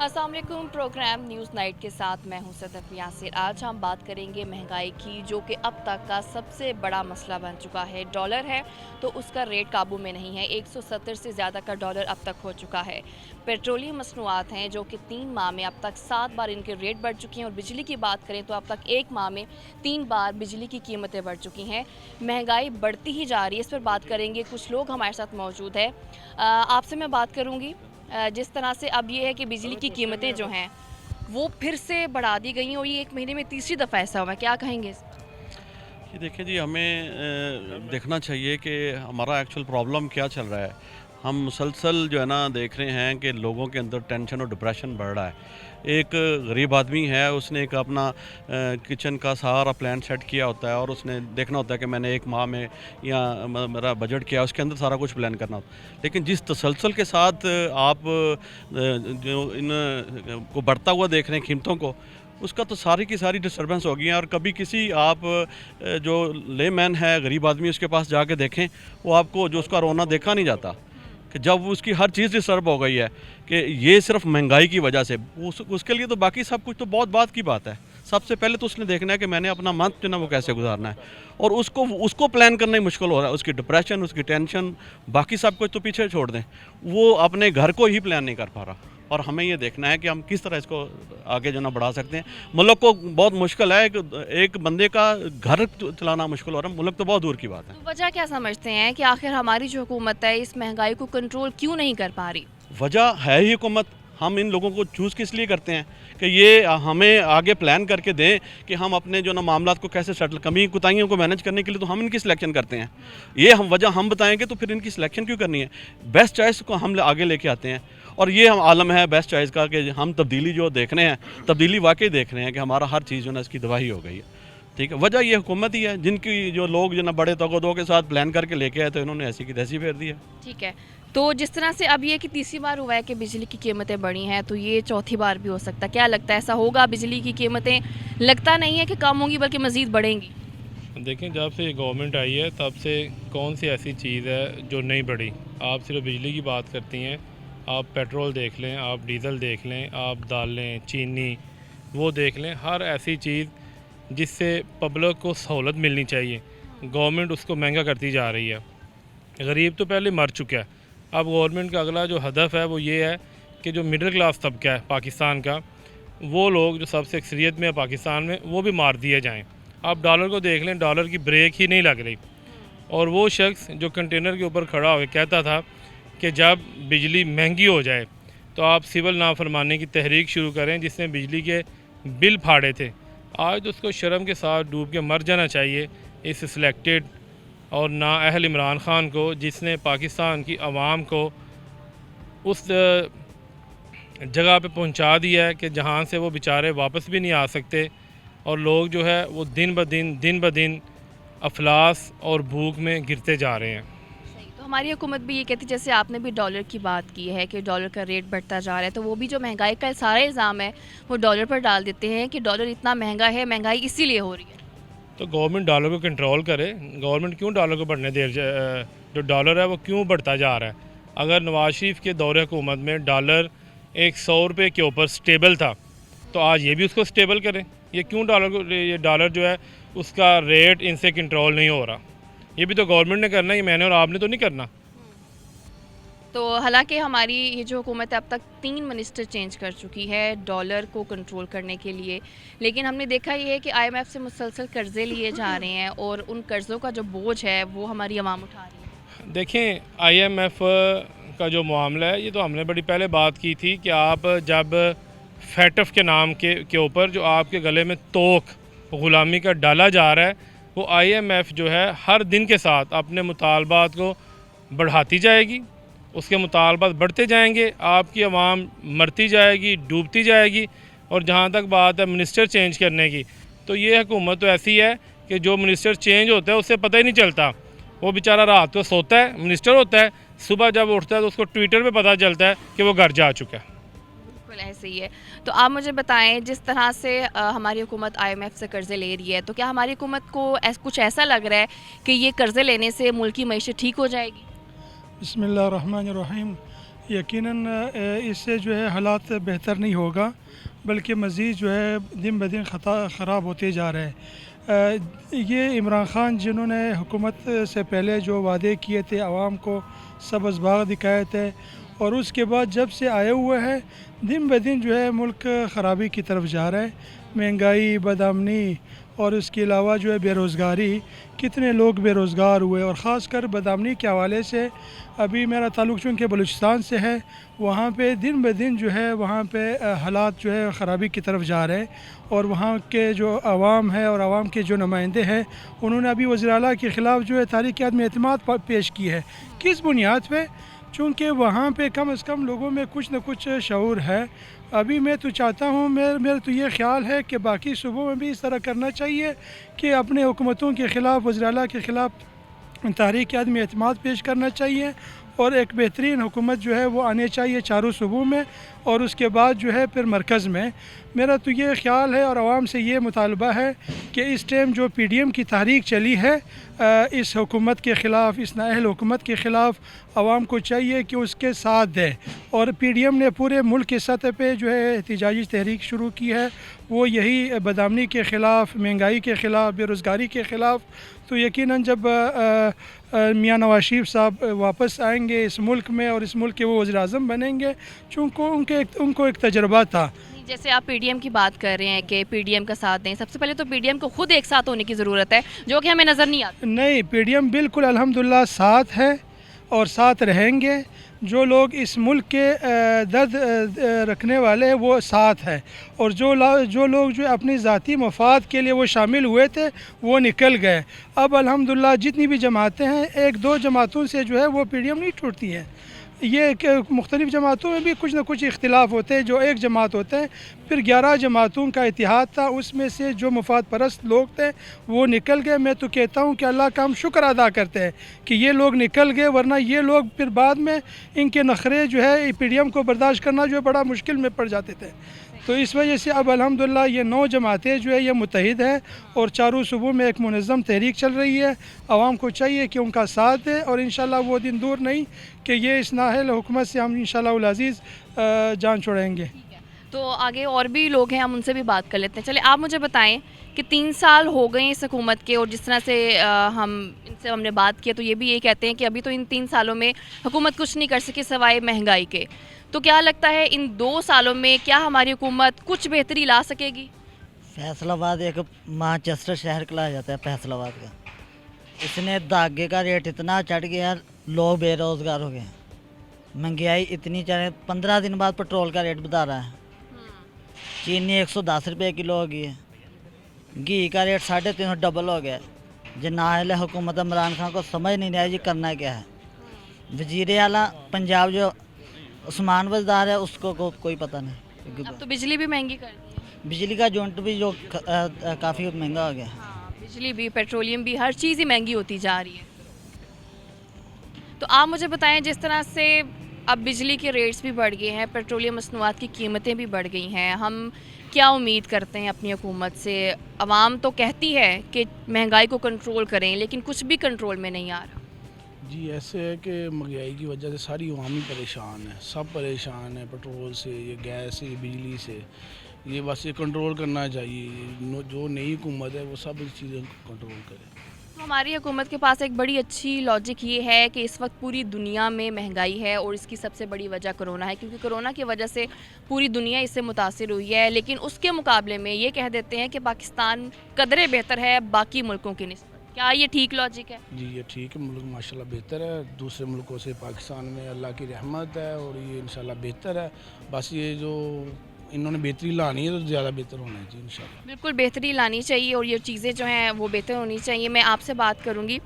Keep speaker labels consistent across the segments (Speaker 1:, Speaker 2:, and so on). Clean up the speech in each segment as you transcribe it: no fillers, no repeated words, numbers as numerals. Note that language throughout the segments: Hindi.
Speaker 1: अस्सलाम वालेकुम। प्रोग्राम न्यूज़ नाइट के साथ मैं हूं सदफ यासिर। आज हम बात करेंगे महंगाई की, जो कि अब तक का सबसे बड़ा मसला बन चुका है। डॉलर है तो उसका रेट काबू में नहीं है। 170 से ज़्यादा का डॉलर अब तक हो चुका है। पेट्रोलियम मसनूआत हैं जो कि 3 माह में अब तक 7 बार इनके रेट बढ़ चुके हैं। और बिजली की बात करें तो अब तक 1 माह में 3 बार बिजली की कीमतें बढ़ चुकी हैं। महंगाई बढ़ती ही जा रही है। इस पर बात करेंगे, कुछ लोग हमारे साथ मौजूद है। आपसे मैं बात करूँगी, जिस तरह से अब ये है कि बिजली की कीमतें जो हैं वो फिर से बढ़ा दी गई हैं और ये 1 महीने में तीसरी दफ़ा ऐसा हुआ है। क्या कहेंगे इस पर?
Speaker 2: ये देखिए जी, हमें देखना चाहिए कि हमारा एक्चुअल प्रॉब्लम क्या चल रहा है। हम मुसलसल जो है ना देख रहे हैं कि लोगों के अंदर टेंशन और डिप्रेशन बढ़ रहा है। एक गरीब आदमी है, उसने एक अपना किचन का सारा प्लान सेट किया होता है और उसने देखना होता है कि मैंने 1 माह में या मेरा बजट क्या है, उसके अंदर सारा कुछ प्लान करना होता है। लेकिन जिस तसलसल के साथ आप जो इन को बढ़ता हुआ देख रहे हैं कीमतों को, उसका तो सारी की सारी डिस्टर्बेंस हो गई है। और कभी किसी आप जो लेमैन है, गरीब आदमी, उसके पास जाके देखें, वो आपको जो उसका रोना देखा नहीं जाता कि जब उसकी हर चीज़ डिस्टर्ब हो गई है कि ये सिर्फ महंगाई की वजह से, उसके लिए तो बाकी सब कुछ तो बहुत बात की बात है। सबसे पहले तो उसने देखना है कि मैंने अपना मंथ जो है ना वो कैसे गुजारना है, और उसको प्लान करना ही मुश्किल हो रहा है। उसकी डिप्रेशन, उसकी टेंशन, बाकी सब कुछ तो पीछे छोड़ दें, वो अपने घर को ही प्लान नहीं कर पा रहा। और हमें ये देखना है कि हम किस तरह इसको आगे जो ना बढ़ा सकते हैं। मुल्क को बहुत मुश्किल है, एक बंदे का घर चलाना मुश्किल हो रहा है, मुल्क तो बहुत दूर की बात है।
Speaker 1: तो वजह क्या समझते हैं कि आखिर हमारी जो हुकूमत है इस महंगाई को कंट्रोल क्यों नहीं कर पा रही?
Speaker 2: वजह है ही हुकूमत। हम इन लोगों को चूज़ किस लिए करते हैं कि ये हमें आगे प्लान करके दें कि हम अपने जो ना मामलात को कैसे सेटल, कमी कुताहियों को मैनेज करने के लिए तो हम इनकी सिलेक्शन करते हैं। ये हम वजह हम बताएंगे तो फिर इनकी सिलेक्शन क्यों करनी है? बेस्ट चॉइस को हम आगे लेके आते हैं, और ये हम आलम है बेस्ट चॉइस का कि हम तब्दीली जो देख रहे हैं, तब्दीली वाकई देख रहे हैं कि हमारा हर चीज़ जो ना इसकी तबाही हो गई है। ठीक है, वजह ये हुकूमत ही है, जिनकी जो लोग जो ना बड़े तगदो के साथ प्लान करके लेके आए तो इन्होंने ऐसी की तैसी फेर दी है।
Speaker 1: ठीक है। तो जिस तरह से अब ये कि तीसरी बार हुआ है कि बिजली की कीमतें बढ़ी हैं, तो ये चौथी बार भी हो सकता है। क्या लगता है ऐसा होगा? बिजली की कीमतें लगता नहीं है कि कम होंगी बल्कि मज़ीद बढ़ेंगी।
Speaker 3: देखें, जब से ये गवर्नमेंट आई है तब से कौन सी ऐसी चीज़ है जो नहीं बढ़ी। आप सिर्फ बिजली की बात करती हैं, आप पेट्रोल देख लें, आप डीज़ल देख लें, आप दालें, चीनी वो देख लें, हर ऐसी चीज़ जिससे पब्लिक को सहूलत मिलनी चाहिए, गवर्नमेंट उसको महंगा करती जा रही है। गरीब तो पहले मर चुका है। अब गवर्नमेंट का अगला जो हदफ है वो ये है कि जो मिडिल क्लास तबका है पाकिस्तान का, वो लोग जो सबसे अक्सरियत में है पाकिस्तान में, वो भी मार दिए जाएँ। आप डॉलर को देख लें, डॉलर की ब्रेक ही नहीं लग रही। और वो शख्स जो कंटेनर के ऊपर खड़ा होकर कहता था कि जब बिजली महंगी हो जाए तो आप सिविल नाफरमानी की तहरीक शुरू करें, जिसने बिजली के बिल फाड़े थे, आज तो उसको शर्म के साथ डूब के मर जाना चाहिए, इस सिलेक्टेड और नाअहल इमरान ख़ान को, जिसने पाकिस्तान की आवाम को उस जगह पे पहुंचा दिया है कि जहां से वो बेचारे वापस भी नहीं आ सकते। और लोग जो है वो दिन ब दिन अफलास और भूख में गिरते जा रहे हैं।
Speaker 1: सही। तो हमारी हुकूमत भी ये कहती है, जैसे आपने भी डॉलर की बात की है कि डॉलर का रेट बढ़ता जा रहा है, तो वो भी जो महंगाई का सारा इल्ज़ाम है वो डॉलर पर डाल देते हैं कि डॉलर इतना महंगा है, महंगाई इसीलिए हो रही है।
Speaker 3: तो गवर्नमेंट डॉलर को कंट्रोल करे। गवर्नमेंट क्यों डॉलर को बढ़ने दे, जो डॉलर है वो क्यों बढ़ता जा रहा है? अगर नवाज शरीफ के दौरे हुकूमत में डॉलर 100 रुपये के ऊपर स्टेबल था, तो आज ये भी उसको स्टेबल करें। ये क्यों डॉलर को, ये डॉलर जो है उसका रेट इनसे कंट्रोल नहीं हो रहा? ये भी तो गवर्नमेंट ने करना है, ये मैंने और आपने तो नहीं करना।
Speaker 1: तो हालांकि हमारी ये जो हुकूमत है अब तक 3 मिनिस्टर चेंज कर चुकी है डॉलर को कंट्रोल करने के लिए, लेकिन हमने देखा ये है कि IMF से मुसलसल कर्ज़े लिए जा रहे हैं और उन कर्ज़ों का जो बोझ है वो हमारी आवाम उठा रही है।
Speaker 3: देखें, IMF का जो मामला है, ये तो हमने बड़ी पहले बात की थी कि आप जब फैटफ के नाम के ऊपर जो आपके गले में तोक ग़ुलामी का डाला जा रहा है, वो IMF जो है हर दिन के साथ अपने मुतालबात को बढ़ाती जाएगी, उसके मुतालबात बढ़ते जाएंगे, आपकी आवाम मरती जाएगी, डूबती जाएगी। और जहाँ तक बात है मिनिस्टर चेंज करने की, तो ये हुकूमत तो ऐसी है कि जो मिनिस्टर चेंज होता है उससे पता ही नहीं चलता। वो बेचारा रात को सोता है, मिनिस्टर होता है, सुबह जब उठता है तो उसको ट्विटर पे पता चलता है कि वो घर जा चुका है।
Speaker 1: बिल्कुल ऐसे ही है। तो आप मुझे बताएं, जिस तरह से हमारी हुकूमत IMF से कर्ज़े ले रही है, तो क्या हमारी हुकूमत को कुछ ऐसा लग रहा है कि ये कर्ज़े लेने से मुल्क की मईशत ठीक हो जाएगी?
Speaker 4: बिस्मिल्लाहिर्रहमानिर्रहीम। यकीनन इससे जो है हालात बेहतर नहीं होगा, बल्कि मज़ीद जो है दिन ब दिन ख़राब होते जा रहे हैं। ये इमरान ख़ान जिन्होंने हुकूमत से पहले जो वादे किए थे, आवाम को सब्ज़ बाग दिखाए थे, और उसके बाद जब से आए हुए हैं दिन ब दिन जो है मुल्क ख़राबी की तरफ जा रहा है। महंगाई, बदअमनी और उसके अलावा जो है बेरोज़गारी, कितने लोग बेरोज़गार हुए, और ख़ास कर बदअमनी के हवाले से अभी मेरा ताल्लुक़ चूँकि बलूचिस्तान से है, वहाँ पे दिन ब दिन जो है वहाँ पे हालात जो है ख़राबी की तरफ जा रहे हैं। और वहाँ के जो आवाम है और आवाम के जो नुमाइंदे हैं, उन्होंने अभी वज़ीर आला के ख़िलाफ़ जो है तहरीक अदम एतमाद पेश की है। किस बुनियाद पे? चूँकि वहाँ पे कम से कम लोगों में कुछ न कुछ शऊर है। अभी मैं तो चाहता हूँ, मेरा तो ये ख्याल है कि बाकी सूबों में भी इस तरह करना चाहिए कि अपने हुकूमतों के ख़िलाफ़, वज़ीर आला के ख़िलाफ़ तहरीक अदम एतमाद पेश करना चाहिए, और एक बेहतरीन हुकूमत जो है वो आने चाहिए चारों सूबों में, और उसके बाद जो है फिर मरकज़ में। मेरा तो ये ख्याल है और आवाम से ये मुतालबा है कि इस टाइम जो PDM की तहरीक चली है इस हुकूमत के ख़िलाफ़, इस नाअहल हुकूमत के ख़िलाफ़, आवाम को चाहिए कि उसके साथ दे। और PDM ने पूरे मुल्क की सतह पे जो है एहतिजाजी तहरीक शुरू की है, वो यही बदअमनी के ख़िलाफ़, महंगाई के ख़िलाफ़, बेरोज़गारी के ख़िलाफ़। तो यकीनन जब मियाँ नवाज शरीफ साहब वापस आएंगे इस मुल्क में और इस मुल्क के वो वज़ीर आज़म बनेंगे, चूँकि उनको एक तजर्बा था।
Speaker 1: जैसे आप PDM की बात कर रहे हैं कि PDM का साथ दें, सबसे पहले तो PDM को खुद एक साथ होने की ज़रूरत है, जो कि हमें नज़र नहीं आता।
Speaker 4: नहीं, PDM बिल्कुल अल्हम्दुलिल्लाह साथ है और साथ रहेंगे। जो लोग इस मुल्क के दर्द रखने वाले हैं वो साथ है, और जो लोग जो अपनी ज़ाती मफाद के लिए वो शामिल हुए थे वो निकल गए। अब अल्हम्दुलिल्लाह जितनी भी जमातें हैं, एक दो जमातों से जो है वो PDM नहीं टूटती है। ये मुख्तलिफ़ जमातों में भी कुछ ना कुछ इख्तिलाफ़ होते हैं, जो एक जमात होते हैं। फिर 11 जमातों का इतिहाद था, उसमें से जो मुफाद परस्त लोग थे वो निकल गए। मैं तो कहता हूँ कि अल्लाह का हम शुक्र अदा करते हैं कि ये लोग निकल गए, वरना ये लोग फिर बाद में इनके नखरे जो है PDM को बर्दाश्त करना जो है बड़ा मुश्किल में पड़ जाते थे। तो इस वजह से अब अल्हम्दुलिल्लाह ये 9 जमातें जो है ये मुत्तहिद हैं, और चारों सूबों में एक मुनज़्ज़म तहरीक चल रही है। आवाम को चाहिए कि उनका साथ दे, और इंशाअल्लाह वो दिन दूर नहीं कि ये इस नाअहल हुकूमत से हम इंशाअल्लाह उल अज़ीज़ जान छुड़ाएंगे।
Speaker 1: तो आगे और भी लोग हैं, हम उनसे भी बात कर लेते हैं। चलिए आप मुझे बताएं कि 3 साल हो गए इस हुकूमत के, और जिस तरह से हमने बात की, तो ये भी ये कहते हैं कि अभी तो इन 3 सालों में हुकूमत कुछ नहीं कर सकी सिवाय महंगाई के। तो क्या लगता है इन 2 सालों में क्या हमारी हुकूमत कुछ बेहतरी ला सकेगी?
Speaker 5: फैसलाबाद एक मानचेस्टर शहर कहा जाता है फैसलाबाद का। इसने धागे का रेट इतना चढ़ गया, लोग बेरोज़गार हो गए, महंगाई इतनी चढ़, 15 दिन बाद पेट्रोल का रेट बता रहा है। चीनी 110 रुपये किलो हो गई है, घी का रेट 350 डबल हो गया। जो नाअहल हुकूमत इमरान खान को समझ नहीं आया जी करना क्या है। वज़ीर आला पंजाब जो उस्मान वज़दार है उसको कोई पता नहीं।
Speaker 1: अब तो बिजली भी महंगी कर दी है।
Speaker 5: बिजली का यूनिट भी जो काफ़ी महंगा हो गया।
Speaker 1: हाँ, बिजली भी, पेट्रोलियम भी, हर चीज़ ही महंगी होती जा रही है। तो आप मुझे बताएं, जिस तरह से अब बिजली के रेट्स भी बढ़ गए हैं, पेट्रोलियम मसनूआत की कीमतें भी बढ़ गई हैं, हम क्या उम्मीद करते हैं अपनी हुकूमत से? आवाम तो कहती है कि महंगाई को कंट्रोल करें, लेकिन कुछ भी कंट्रोल में नहीं आ रहा।
Speaker 6: जी ऐसे है कि महंगाई की वजह से सारी अवाम ही परेशान है, सब परेशान है, पेट्रोल से, ये गैस से, ये बिजली से। ये बस ये कंट्रोल करना चाहिए, जो नई हुकूमत है वो सब इस चीज़ें कंट्रोल करे।
Speaker 1: तो हमारी हुकूमत के पास एक बड़ी अच्छी लॉजिक ये है कि इस वक्त पूरी दुनिया में महंगाई है, और इसकी सबसे बड़ी वजह कोरोना है, क्योंकि कोरोना की वजह से पूरी दुनिया इससे मुतासिर हुई है। लेकिन उसके मुकाबले में ये कह देते हैं कि पाकिस्तान कदरे बेहतर है बाकी मुल्कों की निस्बत। क्या ये ठीक लॉजिक है?
Speaker 6: जी ये ठीक है, मुल्क माशाल्लाह बेहतर है दूसरे मुल्कों से। पाकिस्तान में अल्लाह की रहमत है और ये इंशाल्लाह बेहतर है। बस ये जो इन्होंने बेहतरी लानी है तो ज़्यादा बेहतर होना चाहिए इंशाल्लाह।
Speaker 1: बिल्कुल बेहतरी लानी चाहिए, और ये चीज़ें जो हैं वो बेहतर होनी चाहिए। मैं आपसे बात करूँगी,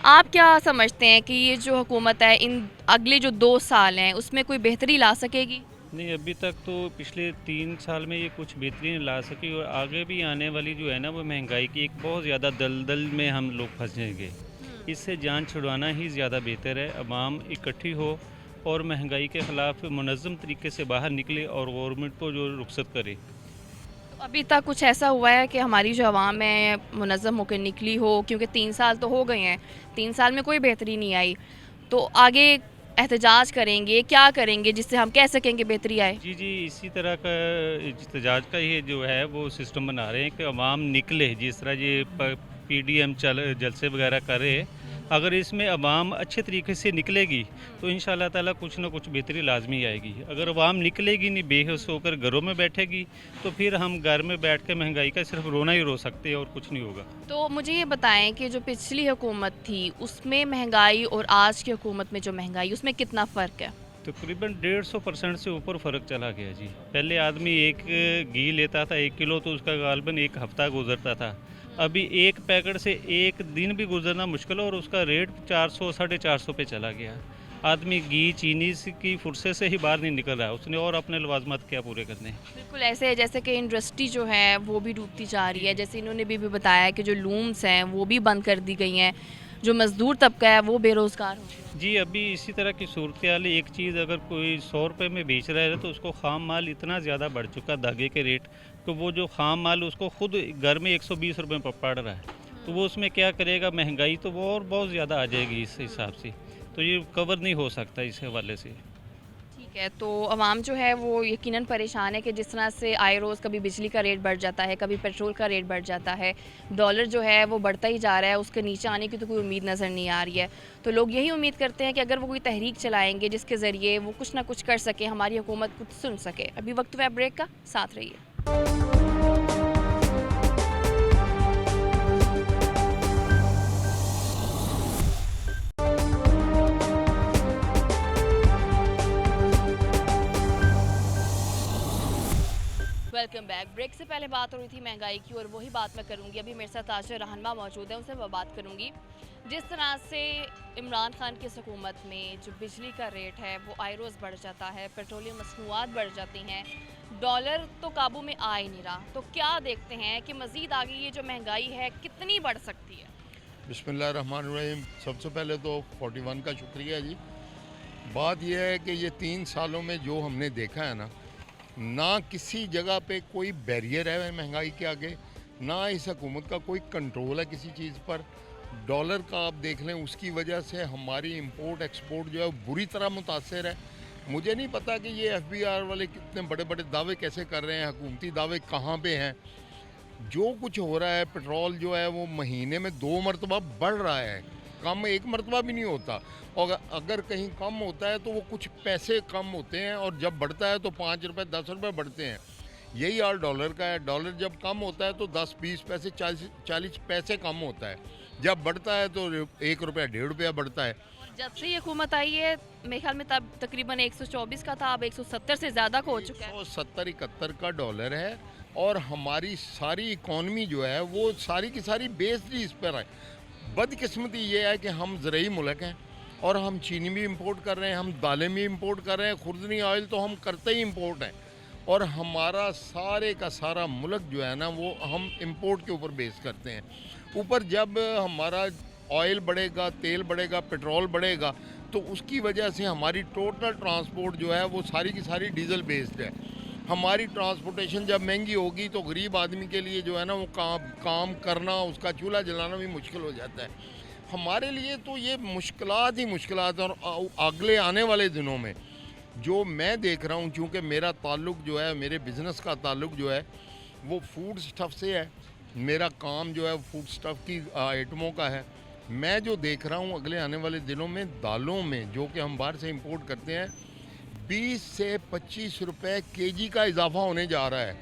Speaker 1: आप क्या समझते हैं कि ये जो हुकूमत है इन अगले जो 2 साल हैं उसमें कोई बेहतरी ला सकेगी?
Speaker 7: नहीं, अभी तक तो पिछले 3 साल में ये कुछ बेहतरी नहीं ला सकी, और आगे भी आने वाली जो है ना वो महंगाई की एक बहुत ज़्यादा दलदल में हम लोग फंसेंगे। इससे जान छुड़वाना ही ज़्यादा बेहतर है। अवाम इकट्ठी हो और महंगाई के ख़िलाफ़ मुनज़्ज़म तरीके से बाहर निकले और गवर्नमेंट को जो रुखसत करे।
Speaker 1: तो अभी तक कुछ ऐसा हुआ है कि हमारी जो आवाम है मुनज़्ज़म होकर निकली हो? क्योंकि 3 साल तो हो गए हैं, 3 साल में कोई बेहतरी नहीं आई, तो आगे एहतजाज करेंगे, क्या करेंगे जिससे हम कह सकें कि बेहतरी आए?
Speaker 7: जी जी, इसी तरह का एहतजाज का ही जो है वो सिस्टम बना रहे हैं कि अवाम निकले, जिस तरह ये पीडीएम जलसे वगैरह करे। अगर इसमें अवाम अच्छे तरीके से निकलेगी तो इंशाल्लाह ताला कुछ ना कुछ बेहतरी लाजमी आएगी। अगर अवाम निकलेगी नहीं, बेहोश होकर घरों में बैठेगी, तो फिर हम घर में बैठ के महंगाई का सिर्फ रोना ही रो सकते हैं और कुछ नहीं होगा।
Speaker 1: तो मुझे ये बताएं कि जो पिछली हुकूमत थी उसमें महंगाई और आज की हुकूमत में जो महंगाई उसमें कितना फ़र्क है?
Speaker 7: तकरीबन 150% से ऊपर फ़र्क चला गया जी। पहले आदमी एक घी लेता था 1 किलो, तो उसका गालबन 1 हफ़्ता गुजरता था। अभी एक पैकेट से एक दिन भी गुजरना मुश्किल है और उसका रेट 400 साढ़े 400 पे चला गया। आदमी घी चीनी की फुर्सत से ही बाहर नहीं निकल रहा है, उसने और अपने लवाजमत क्या पूरे करने हैं।
Speaker 1: बिल्कुल ऐसे है जैसे कि इंडस्ट्री जो है वो भी डूबती जा रही है। जैसे इन्होंने भी बताया कि जो लूम्स हैं वो भी बंद कर दी गई हैं, जो मज़दूर तबका है वो बेरोज़गार हो गया।
Speaker 7: जी, अभी इसी तरह की सूरत हाल है। एक चीज़ अगर कोई 100 रुपये में बेच रहा है तो उसको ख़ाम माल इतना ज़्यादा बढ़ चुका धागे के रेट, तो वो जो ख़ाम माल उसको खुद घर में 120 रुपये पर पड़ रहा है, तो वो उसमें क्या करेगा? महंगाई तो वो और बहुत ज़्यादा आ जाएगी इस हिसाब से, तो ये कवर नहीं हो सकता इस हवाले से।
Speaker 1: ठीक है, तो अवाम जो है वो यकीनन परेशान है कि जिस तरह से आए रोज़ कभी बिजली का रेट बढ़ जाता है, कभी पेट्रोल का रेट बढ़ जाता है, डॉलर जो है वो बढ़ता ही जा रहा है, उसके नीचे आने की तो कोई उम्मीद नज़र नहीं आ रही है। तो लोग यही उम्मीद करते हैं कि अगर वो कोई तहरीक चलाएंगे जिसके ज़रिए वो कुछ ना कुछ कर सके, हमारी हुकूमत कुछ सुन सके। अभी वक्त हुआ है ब्रेक का, साथ रहिए। Welcome back. ब्रेक से पहले बात हो रही थी महंगाई की और वही बात मैं करूंगी। अभी मेरे साथ आशा रहनमा मौजूद है, उनसे मैं बात करूंगी। जिस तरह से इमरान खान की हुकूमत में जो बिजली का रेट है वो आए रोज़ बढ़ जाता है, पेट्रोलियम मसनूआत बढ़ जाती हैं, डॉलर तो काबू में आ ही नहीं रहा, तो क्या देखते हैं कि मज़ीद आगे ये जो महंगाई है कितनी बढ़ सकती है?
Speaker 8: बिस्मिल्लाहिर्रहमानिर्रहीम। सबसे पहले तो 41 का शुक्रिया जी। बात यह है कि ये 3 सालों में जो हमने देखा है ना किसी जगह पे कोई बैरियर है महंगाई के आगे, ना इस हुकूमत का कोई कंट्रोल है किसी चीज़ पर। डॉलर का आप देख लें, उसकी वजह से हमारी इंपोर्ट एक्सपोर्ट जो है बुरी तरह मुतासर है। मुझे नहीं पता कि ये FBR वाले कितने बड़े बड़े दावे कैसे कर रहे हैं, हुकूमती दावे कहाँ पे हैं। जो कुछ हो रहा है, पेट्रोल जो है वो महीने में 2 मरतबा बढ़ रहा है, कम 1 मरतबा भी नहीं होता। और अगर कहीं कम होता है तो वो कुछ पैसे कम होते हैं, और जब बढ़ता है तो 5 रुपये 10 रुपये बढ़ते हैं। यही हाल डॉलर का है। डॉलर जब कम होता है तो 10-20 पैसे 40 पैसे कम होता है, जब बढ़ता है तो 1 रुपया 1.5 रुपया बढ़ता है।
Speaker 1: जब से ये हुकूमत आई है मेरे ख्याल में तब तकरीबन 124 का था, अब 170 से ज़्यादा का हो चुका है।
Speaker 8: 170-71 का डॉलर है, और हमारी सारी इकॉनमी जो है वो सारी की सारी बेस्ड ही इस पर है। बदकिस्मती ये है कि हम ज़रूरी मुल्क हैं और हम चीनी भी इंपोर्ट कर रहे हैं, हम दालें भी इंपोर्ट कर रहे हैं, खुर्दनी ऑयल तो हम करते ही इंपोर्ट हैं, और हमारा सारे का सारा मुल्क जो है ना वो हम इंपोर्ट के ऊपर बेस करते हैं। ऊपर जब हमारा ऑयल बढ़ेगा, तेल बढ़ेगा, पेट्रोल बढ़ेगा, तो उसकी वजह से हमारी टोटल ट्रांसपोर्ट जो है वो सारी की सारी डीजल बेस्ड है। हमारी ट्रांसपोर्टेशन जब महंगी होगी तो गरीब आदमी के लिए जो है ना वो काम करना, उसका चूल्हा जलाना भी मुश्किल हो जाता है। हमारे लिए तो ये मुश्किलात ही मुश्किलात है। और अगले आने वाले दिनों में जो मैं देख रहा हूँ, चूँकि मेरा ताल्लुक जो है, मेरे बिज़नेस का ताल्लुक जो है वो फूड स्टफ़ से है, मेरा काम जो है फूड स्टफ़ की आइटमों का है। मैं जो देख रहा हूँ अगले आने वाले दिनों में दालों में, जो कि हम बाहर से इंपोर्ट करते हैं, 20 से 25 रुपए केजी का इजाफा होने जा रहा है,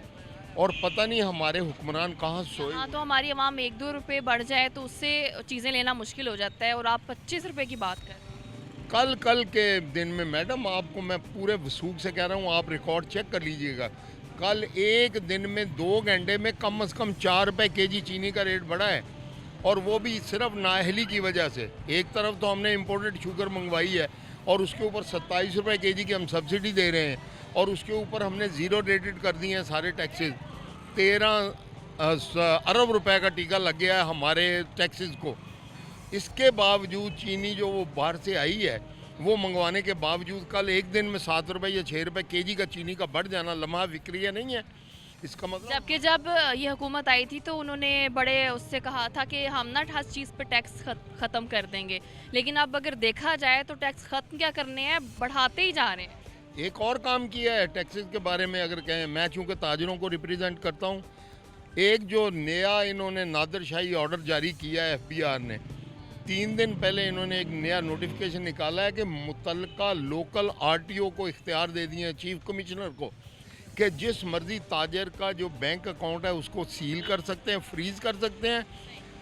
Speaker 8: और पता नहीं हमारे हुक्मरान कहाँ सोए।
Speaker 1: हाँ, तो हमारी आवाम 1-2 रुपये बढ़ जाए तो उससे चीज़ें लेना मुश्किल हो जाता है, और आप 25 रुपये की बात कर रहे हैं।
Speaker 8: कल के दिन में मैडम, आपको मैं पूरे वसूख से कह रहा हूँ, आप रिकॉर्ड चेक कर लीजिएगा। कल एक दिन में 2 घंटे में कम से कम 4 रुपये केजी चीनी का रेट बढ़ा है, और वो भी सिर्फ नाअहली की वजह से। एक तरफ तो हमने इम्पोर्टेड शुगर मंगवाई है और उसके ऊपर 27 रुपये केजी की हम सब्सिडी दे रहे हैं, और उसके ऊपर हमने ज़ीरो रेटेड कर दिए हैं सारे टैक्सेस। 13 अरब रुपए का टीका लग गया है हमारे टैक्सेस को। इसके बावजूद चीनी जो वो बाहर से आई है वो मंगवाने के बावजूद कल एक दिन में 7 रुपये या 6 रुपये केजी का चीनी का बढ़ जाना लम्हा विक्रिया नहीं है। इसका मतलब
Speaker 1: जबकि जब ये हुकूमत आई थी तो उन्होंने बड़े उससे कहा था कि हम ना हर चीज़ पे टैक्स ख़त्म कर देंगे, लेकिन अब अगर देखा जाए तो टैक्स ख़त्म क्या करने हैं, बढ़ाते ही जा रहे हैं।
Speaker 8: एक और काम किया है टैक्सेस के बारे में अगर कहें, मैं चूँकि ताजरों को रिप्रेजेंट करता हूँ, एक जो नया इन्होंने नादरशाही ऑर्डर जारी किया है FBR ने, 3 दिन पहले इन्होंने एक नया नोटिफिकेशन निकाला है कि मुतल्लिका लोकल RTO को इख्तियार दे दिए हैं, चीफ कमिश्नर को, कि जिस मर्जी ताजर का जो बैंक अकाउंट है उसको सील कर सकते हैं, फ्रीज़ कर सकते हैं,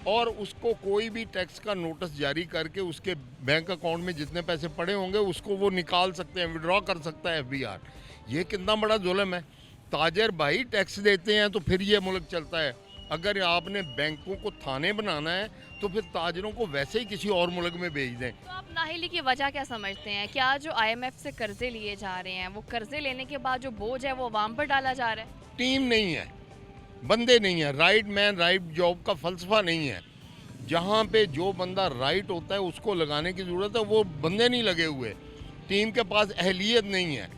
Speaker 8: और उसको कोई भी टैक्स का नोटिस जारी करके उसके बैंक अकाउंट में जितने पैसे पड़े होंगे उसको वो निकाल सकते हैं, विड्रॉ कर सकता है FBR। ये कितना बड़ा जुल्म है। ताजर भाई टैक्स देते हैं तो फिर ये मुल्क चलता है। अगर आपने बैंकों को थाने बनाना है तो फिर ताजरों को वैसे ही किसी और मुल्क में भेज दें।
Speaker 1: तो आप नाहिली की वजह क्या समझते हैं? क्या जो IMF से कर्जे लिए जा रहे हैं, वो कर्जे लेने के बाद जो बोझ है वो अवाम पर डाला जा रहा है?
Speaker 8: टीम नहीं है, बंदे नहीं है, राइट मैन राइट जॉब का फ़लसफ़ा नहीं है। जहाँ पे जो बंदा राइट होता है उसको लगाने की ज़रूरत है, वो बंदे नहीं लगे हुए, टीम के पास अहलियत नहीं है।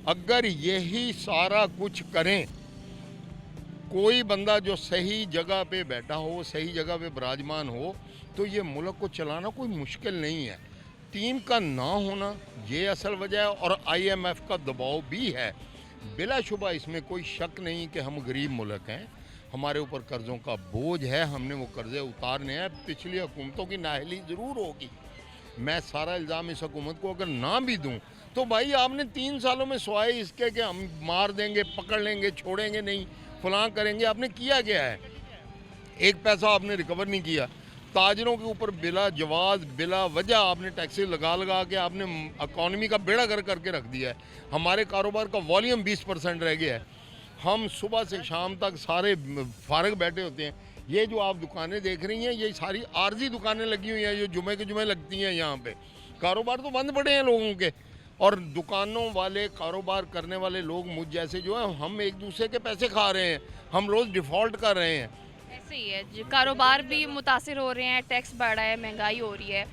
Speaker 8: अगर यही सारा कुछ करें, कोई बंदा जो सही जगह पे बैठा हो, सही जगह पे विराजमान हो, तो ये मुल्क को चलाना कोई मुश्किल नहीं है। टीम का ना होना ये असल वजह है, और IMF का दबाव भी है। बिलाशुबा इसमें कोई शक नहीं कि हम गरीब मुल्क हैं, हमारे ऊपर कर्ज़ों का बोझ है, हमने वो कर्ज़े उतारने हैं। पिछली हुकूमतों की नाअहली ज़रूर होगी, मैं सारा इल्ज़ाम इस हुकूमत को अगर ना भी दूं तो भाई आपने 3 सालों में सिवाय इसके कि हम मार देंगे, पकड़ लेंगे, छोड़ेंगे नहीं, फलां करेंगे, आपने किया क्या है? एक पैसा आपने रिकवर नहीं किया। ताजरों के ऊपर बिला जवाज़ बिला वजह आपने टैक्सेस लगा लगा के आपने इकॉनमी का बेड़ा गर्क करके रख दिया है। हमारे कारोबार का वॉल्यूम 20% रह गया है। हम सुबह से शाम तक सारे फारग बैठे होते हैं। ये जो आप दुकानें देख रही हैं, ये सारी आर्जी दुकानें लगी हुई हैं, जो जुमे के जुमे लगती हैं। यहाँ पे कारोबार तो बंद पड़े हैं लोगों के, और दुकानों वाले, कारोबार करने वाले लोग मुझ जैसे जो है, हम एक दूसरे के पैसे खा रहे हैं, हम रोज़ डिफ़ॉल्ट कर रहे हैं।
Speaker 1: ऐसे ही है, कारोबार भी मुतासिर हो रहे हैं, टैक्स बढ़ रहा है, महंगाई हो रही है।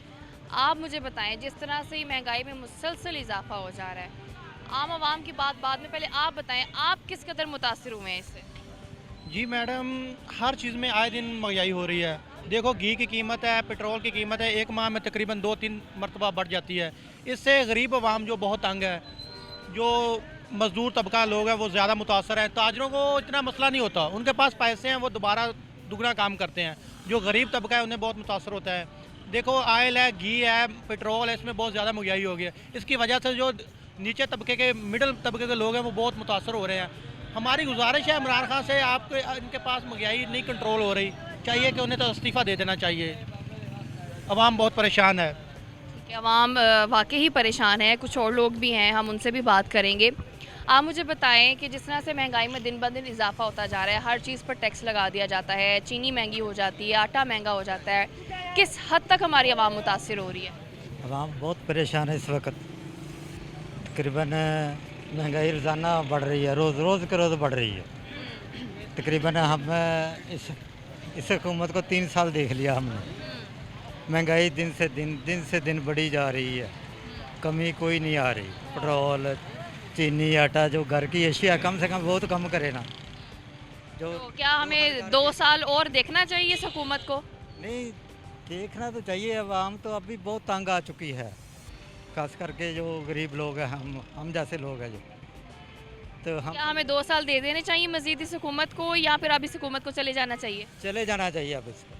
Speaker 1: आप मुझे बताएं, जिस तरह से महंगाई में मुसलसल इजाफा हो जा रहा है, आम आवाम की बात बाद में, पहले आप बताएं आप किस कदर मुतासिर हुए हैं इससे?
Speaker 9: जी मैडम, हर चीज़ में आए दिन महंगाई हो रही है। देखो घी की कीमत है, पेट्रोल की कीमत है, एक माह में तकरीबन 2-3 मरतबा बढ़ जाती है। इससे गरीब अवाम जो बहुत तंग है, जो मज़दूर तबका लोग हैं वो ज़्यादा मुतासर हैं। ताजरों को इतना मसला नहीं होता, उनके पास पैसे हैं, वो दोबारा दुगना काम करते हैं। जो गरीब तबका है उन्हें बहुत मुतासर होता है। देखो ऑयल है, घी है, पेट्रोल है, इसमें बहुत ज़्यादा महंगाई हो गई है। इसकी वजह से जो नीचे तबके के, मिडिल तबके के लोग हैं वो बहुत मुतासर हो रहे हैं। हमारी गुजारिश है इमरान खान से, आपके इनके पास महंगाई नहीं कंट्रोल हो रही, चाहिए कि उन्हें तो इस्तीफ़ा दे देना चाहिए। अवाम बहुत परेशान है।
Speaker 1: ठीक है, अवाम वाकई ही परेशान है। कुछ और लोग भी हैं, हम उनसे भी बात करेंगे। आप मुझे बताएं कि जिस तरह से महंगाई में दिन ब दिन इजाफा होता जा रहा है, हर चीज़ पर टैक्स लगा दिया जाता है, चीनी महंगी हो जाती है, आटा महंगा हो जाता है, किस हद तक हमारी आवाम मुतासिर हो रही है?
Speaker 5: आवाम बहुत परेशान है इस वक्त। तकरीबन महंगाई रोज़ाना बढ़ रही है, रोज़ के रोज़ बढ़ रही है। तकरीबन हम इस हुकूमत को 3 साल देख लिया हमने। महंगाई दिन से दिन बढ़ी जा रही है, कमी कोई नहीं आ रही। पेट्रोल, चीनी, आटा, जो घर की अशिया कम से कम बहुत कम करे ना। जो
Speaker 1: तो क्या हमें 2 साल और देखना चाहिए इस हुकूमत को?
Speaker 5: नहीं, देखना तो चाहिए। अवाम तो अभी बहुत तंग आ चुकी है, खास करके जो गरीब लोग हैं, हम जैसे लोग हैं जो, तो हम
Speaker 1: क्या हमें 2 साल दे देने चाहिए मजीद इस हुकूमत को, या फिर अब इस हुकूमत को चले जाना चाहिए?
Speaker 5: चले जाना चाहिए अब इसको।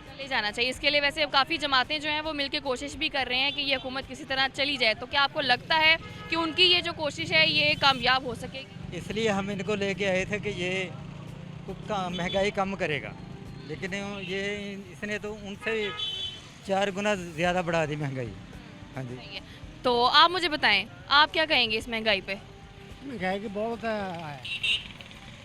Speaker 1: चले जाना चाहिए। इसके लिए वैसे काफ़ी जमातें जो हैं वो मिलकर कोशिश भी कर रहे हैं कि ये हुकूमत किसी तरह चली जाए। तो क्या आपको लगता है कि उनकी ये जो कोशिश है ये कामयाब हो सकेगी?
Speaker 5: इसलिए हम इनको लेके आए थे कि ये महंगाई कम करेगा, लेकिन ये इसने तो उनसे 4 गुना ज़्यादा बढ़ा दी महंगाई। हाँ जी।
Speaker 1: सही है। तो आप मुझे बताएं, आप क्या कहेंगे इस महंगाई पे?
Speaker 10: महंगाई की बहुत है,